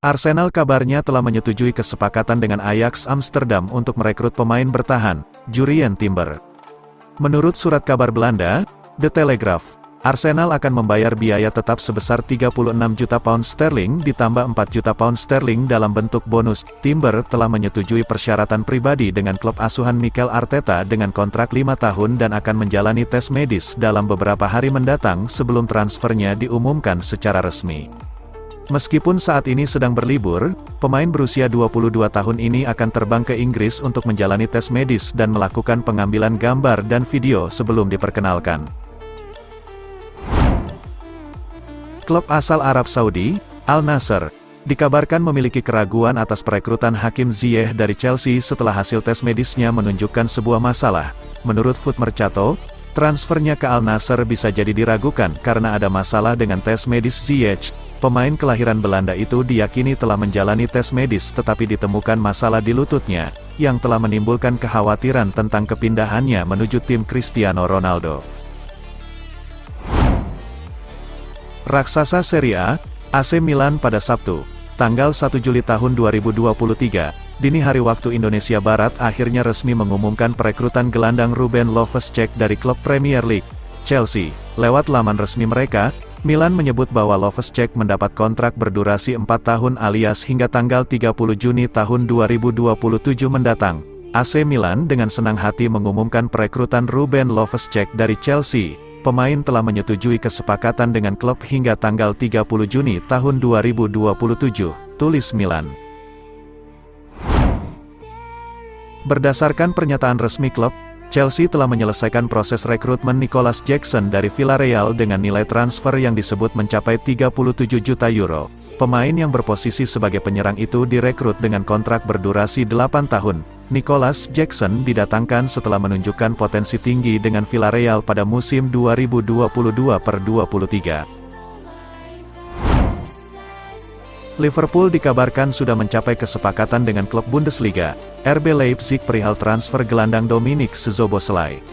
Arsenal kabarnya telah menyetujui kesepakatan dengan Ajax Amsterdam untuk merekrut pemain bertahan, Jurrien Timber. Menurut surat kabar Belanda, The Telegraph, Arsenal akan membayar biaya tetap sebesar 36 juta pound sterling ditambah 4 juta pound sterling dalam bentuk bonus. Timber telah menyetujui persyaratan pribadi dengan klub asuhan Mikel Arteta dengan kontrak 5 tahun dan akan menjalani tes medis dalam beberapa hari mendatang sebelum transfernya diumumkan secara resmi. Meskipun saat ini sedang berlibur, pemain berusia 22 tahun ini akan terbang ke Inggris untuk menjalani tes medis dan melakukan pengambilan gambar dan video sebelum diperkenalkan. Klub asal Arab Saudi, Al Nassr, dikabarkan memiliki keraguan atas perekrutan Hakim Ziyech dari Chelsea setelah hasil tes medisnya menunjukkan sebuah masalah. Menurut Foot Mercato, transfernya ke Al Nassr bisa jadi diragukan karena ada masalah dengan tes medis Ziyech. Pemain kelahiran Belanda itu diyakini telah menjalani tes medis tetapi ditemukan masalah di lututnya, yang telah menimbulkan kekhawatiran tentang kepindahannya menuju tim Cristiano Ronaldo. Raksasa Serie A, AC Milan pada Sabtu, tanggal 1 Juli tahun 2023, dini hari waktu Indonesia Barat akhirnya resmi mengumumkan perekrutan gelandang Ruben Loftus-Cheek dari klub Premier League, Chelsea. Lewat laman resmi mereka, Milan menyebut bahwa Loftus-Cheek mendapat kontrak berdurasi 4 tahun alias hingga tanggal 30 Juni tahun 2027 mendatang. AC Milan dengan senang hati mengumumkan perekrutan Ruben Loftus-Cheek dari Chelsea. Pemain telah menyetujui kesepakatan dengan klub hingga tanggal 30 Juni tahun 2027, tulis Milan. Berdasarkan pernyataan resmi klub, Chelsea telah menyelesaikan proses rekrutmen Nicolas Jackson dari Villarreal dengan nilai transfer yang disebut mencapai 37 juta euro. Pemain yang berposisi sebagai penyerang itu direkrut dengan kontrak berdurasi 8 tahun. Nicolas Jackson didatangkan setelah menunjukkan potensi tinggi dengan Villarreal pada musim 2022-23. Liverpool dikabarkan sudah mencapai kesepakatan dengan klub Bundesliga, RB Leipzig perihal transfer gelandang Dominik Szoboszlai.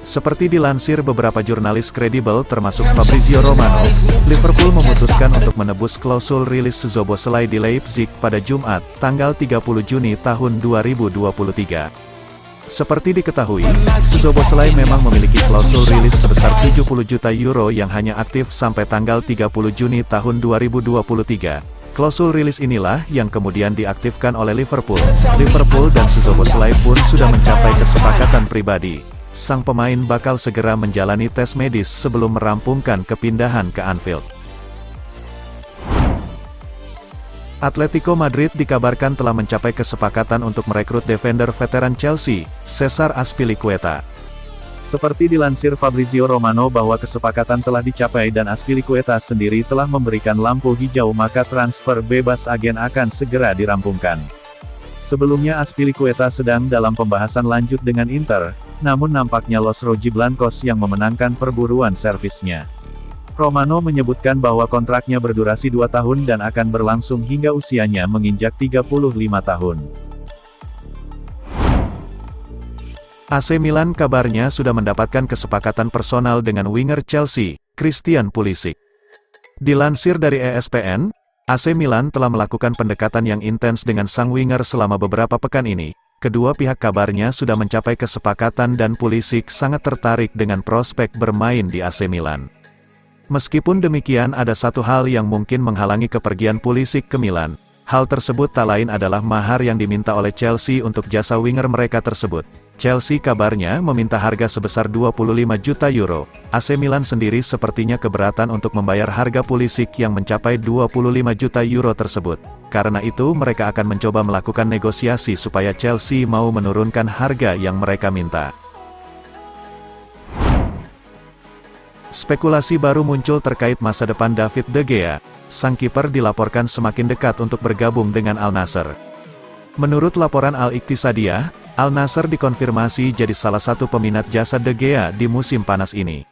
Seperti dilansir beberapa jurnalis kredibel termasuk Fabrizio Romano, Liverpool memutuskan untuk menebus klausul rilis Szoboszlai di Leipzig pada Jumat, tanggal 30 Juni tahun 2023. Seperti diketahui, Szoboszlai memang memiliki klausul rilis sebesar 70 juta euro yang hanya aktif sampai tanggal 30 Juni tahun 2023. Klausul rilis inilah yang kemudian diaktifkan oleh Liverpool. Liverpool dan Szoboszlai pun sudah mencapai kesepakatan pribadi. Sang pemain bakal segera menjalani tes medis sebelum merampungkan kepindahan ke Anfield. Atletico Madrid dikabarkan telah mencapai kesepakatan untuk merekrut defender veteran Chelsea, Cesar Azpilicueta. Seperti dilansir Fabrizio Romano bahwa kesepakatan telah dicapai dan Azpilicueta sendiri telah memberikan lampu hijau maka transfer bebas agen akan segera dirampungkan. Sebelumnya Azpilicueta sedang dalam pembahasan lanjut dengan Inter, namun nampaknya Los Rojiblancos yang memenangkan perburuan servisnya. Romano menyebutkan bahwa kontraknya berdurasi 2 tahun dan akan berlangsung hingga usianya menginjak 35 tahun. AC Milan kabarnya sudah mendapatkan kesepakatan personal dengan winger Chelsea, Christian Pulisic. Dilansir dari ESPN, AC Milan telah melakukan pendekatan yang intens dengan sang winger selama beberapa pekan ini. Kedua pihak kabarnya sudah mencapai kesepakatan dan Pulisic sangat tertarik dengan prospek bermain di AC Milan. Meskipun demikian ada satu hal yang mungkin menghalangi kepergian Pulisic ke Milan. Hal tersebut tak lain adalah mahar yang diminta oleh Chelsea untuk jasa winger mereka tersebut. Chelsea kabarnya meminta harga sebesar 25 juta euro. AC Milan sendiri sepertinya keberatan untuk membayar harga Pulisic yang mencapai 25 juta euro tersebut. Karena itu mereka akan mencoba melakukan negosiasi supaya Chelsea mau menurunkan harga yang mereka minta. Spekulasi baru muncul terkait masa depan David De Gea. Sang kiper dilaporkan semakin dekat untuk bergabung dengan Al Nassr. Menurut laporan Al-Iqtisadiyah, Al Nassr dikonfirmasi jadi salah satu peminat jasa De Gea di musim panas ini.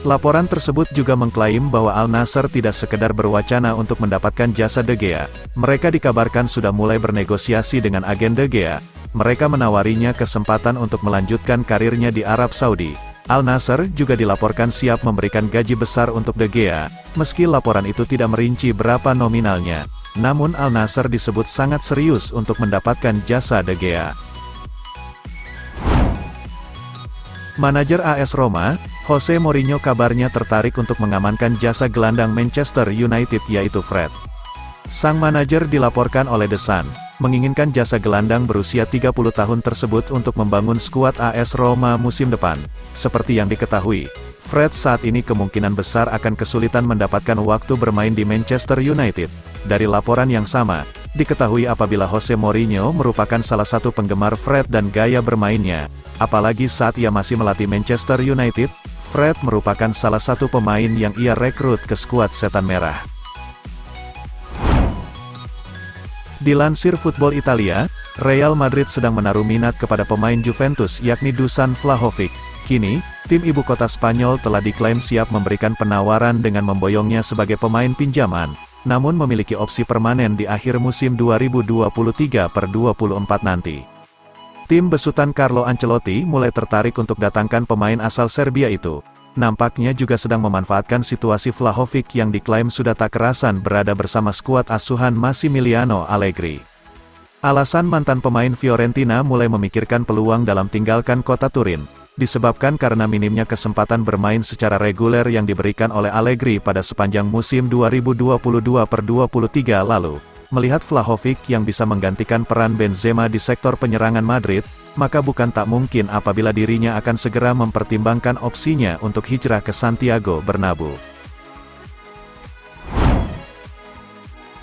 Laporan tersebut juga mengklaim bahwa Al Nassr tidak sekedar berwacana untuk mendapatkan jasa De Gea. Mereka dikabarkan sudah mulai bernegosiasi dengan agen De Gea. Mereka menawarinya kesempatan untuk melanjutkan karirnya di Arab Saudi. Al Nassr juga dilaporkan siap memberikan gaji besar untuk De Gea, meski laporan itu tidak merinci berapa nominalnya. namun Al Nassr disebut sangat serius untuk mendapatkan jasa De Gea. Manajer AS Roma, Jose Mourinho kabarnya tertarik untuk mengamankan jasa gelandang Manchester United yaitu Fred. Sang manajer dilaporkan oleh The Sun, menginginkan jasa gelandang berusia 30 tahun tersebut untuk membangun skuad AS Roma musim depan. Seperti yang diketahui, Fred saat ini kemungkinan besar akan kesulitan mendapatkan waktu bermain di Manchester United. Dari laporan yang sama, diketahui apabila Jose Mourinho merupakan salah satu penggemar Fred dan gaya bermainnya, apalagi saat ia masih melatih Manchester United, Fred merupakan salah satu pemain yang ia rekrut ke skuad Setan Merah. Dilansir Football Italia, Real Madrid sedang menaruh minat kepada pemain Juventus yakni Dusan Vlahovic. Kini, tim ibu kota Spanyol telah diklaim siap memberikan penawaran dengan memboyongnya sebagai pemain pinjaman, namun memiliki opsi permanen di akhir musim 2023/24 nanti. Tim besutan Carlo Ancelotti mulai tertarik untuk datangkan pemain asal Serbia itu. Nampaknya juga sedang memanfaatkan situasi Vlahovic yang diklaim sudah tak kerasan berada bersama skuad asuhan Massimiliano Allegri. Alasan mantan pemain Fiorentina mulai memikirkan peluang dalam tinggalkan kota Turin, disebabkan karena minimnya kesempatan bermain secara reguler yang diberikan oleh Allegri pada sepanjang musim 2022/23 lalu. Melihat Vlahovic yang bisa menggantikan peran Benzema di sektor penyerangan Madrid, maka bukan tak mungkin apabila dirinya akan segera mempertimbangkan opsinya untuk hijrah ke Santiago Bernabeu.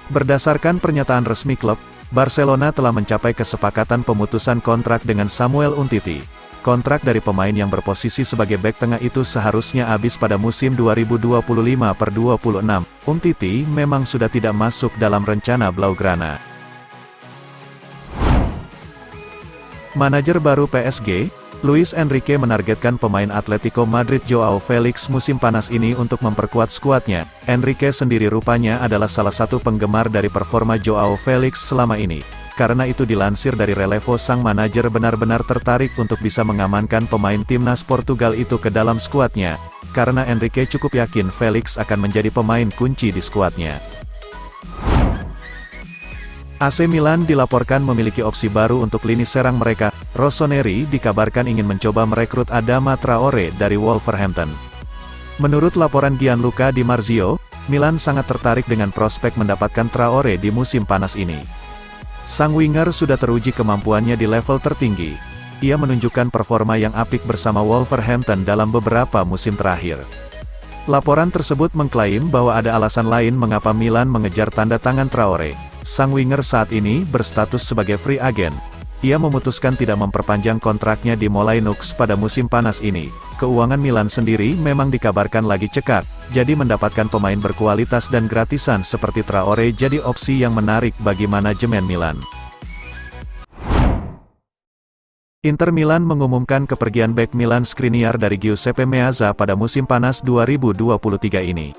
Berdasarkan pernyataan resmi klub, Barcelona telah mencapai kesepakatan pemutusan kontrak dengan Samuel Umtiti. Kontrak dari pemain yang berposisi sebagai bek tengah itu seharusnya habis pada musim 2025/26. Umtiti memang sudah tidak masuk dalam rencana Blaugrana. Manajer baru PSG, Luis Enrique menargetkan pemain Atletico Madrid Joao Felix musim panas ini untuk memperkuat skuadnya. Enrique sendiri rupanya adalah salah satu penggemar dari performa Joao Felix selama ini. Karena itu dilansir dari Relevo, sang manajer benar-benar tertarik untuk bisa mengamankan pemain timnas Portugal itu ke dalam skuadnya, karena Enrique cukup yakin Felix akan menjadi pemain kunci di skuadnya. AC Milan dilaporkan memiliki opsi baru untuk lini serang mereka. Rossoneri dikabarkan ingin mencoba merekrut Adama Traore dari Wolverhampton. Menurut laporan Gianluca Di Marzio, Milan sangat tertarik dengan prospek mendapatkan Traore di musim panas ini. Sang winger sudah teruji kemampuannya di level tertinggi. Ia menunjukkan performa yang apik bersama Wolverhampton dalam beberapa musim terakhir. Laporan tersebut mengklaim bahwa ada alasan lain mengapa Milan mengejar tanda tangan Traore. Sang winger saat ini berstatus sebagai free agent. Ia memutuskan tidak memperpanjang kontraknya di Molineux pada musim panas ini. Keuangan Milan sendiri memang dikabarkan lagi cekak, jadi mendapatkan pemain berkualitas dan gratisan seperti Traore jadi opsi yang menarik bagi manajemen Milan. Inter Milan mengumumkan kepergian bek Milan Skriniar dari Giuseppe Meazza pada musim panas 2023 ini.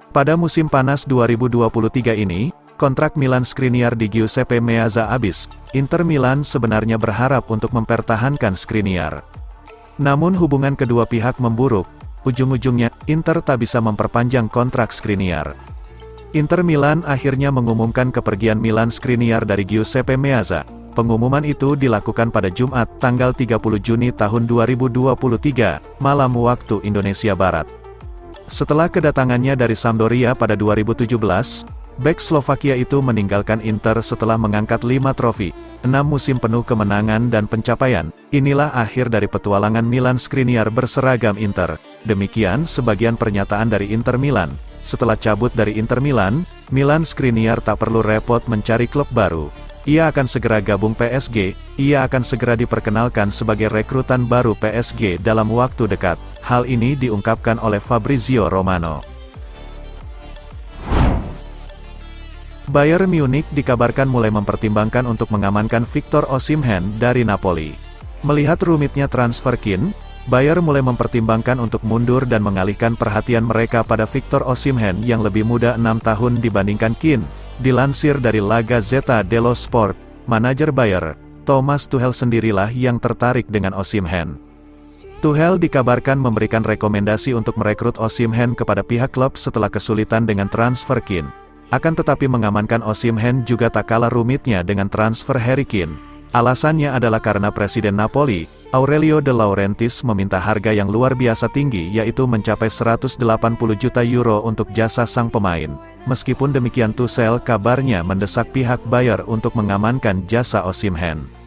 Pada musim panas 2023 ini, kontrak Milan Skriniar di Giuseppe Meazza habis. Inter Milan sebenarnya berharap untuk mempertahankan Skriniar. Namun hubungan kedua pihak memburuk, ujung-ujungnya, Inter tak bisa memperpanjang kontrak Skriniar. Inter Milan akhirnya mengumumkan kepergian Milan Skriniar dari Giuseppe Meazza. Pengumuman itu dilakukan pada Jumat, tanggal 30 Juni tahun 2023, malam waktu Indonesia Barat. Setelah kedatangannya dari Sampdoria pada 2017, bek Slovakia itu meninggalkan Inter setelah mengangkat 5 trofi, 6 musim penuh kemenangan dan pencapaian. Inilah akhir dari petualangan Milan Skriniar berseragam Inter. Demikian sebagian pernyataan dari Inter Milan. Setelah cabut dari Inter Milan, Milan Skriniar tak perlu repot mencari klub baru. Ia akan segera gabung PSG, ia akan segera diperkenalkan sebagai rekrutan baru PSG dalam waktu dekat. Hal ini diungkapkan oleh Fabrizio Romano. Bayern Munich dikabarkan mulai mempertimbangkan untuk mengamankan Victor Osimhen dari Napoli. Melihat rumitnya transfer Kean, Bayern mulai mempertimbangkan untuk mundur dan mengalihkan perhatian mereka pada Victor Osimhen yang lebih muda 6 tahun dibandingkan Kean. Dilansir dari La Gazzetta dello Sport, manajer Bayern, Thomas Tuchel sendirilah yang tertarik dengan Osimhen. Tuchel dikabarkan memberikan rekomendasi untuk merekrut Osimhen kepada pihak klub setelah kesulitan dengan transfer Kean. Akan tetapi mengamankan Osimhen juga tak kalah rumitnya dengan transfer Harry Kane. Alasannya adalah karena Presiden Napoli, Aurelio De Laurentiis meminta harga yang luar biasa tinggi yaitu mencapai 180 juta euro untuk jasa sang pemain. Meskipun demikian Tuchel kabarnya mendesak pihak Bayer untuk mengamankan jasa Osimhen.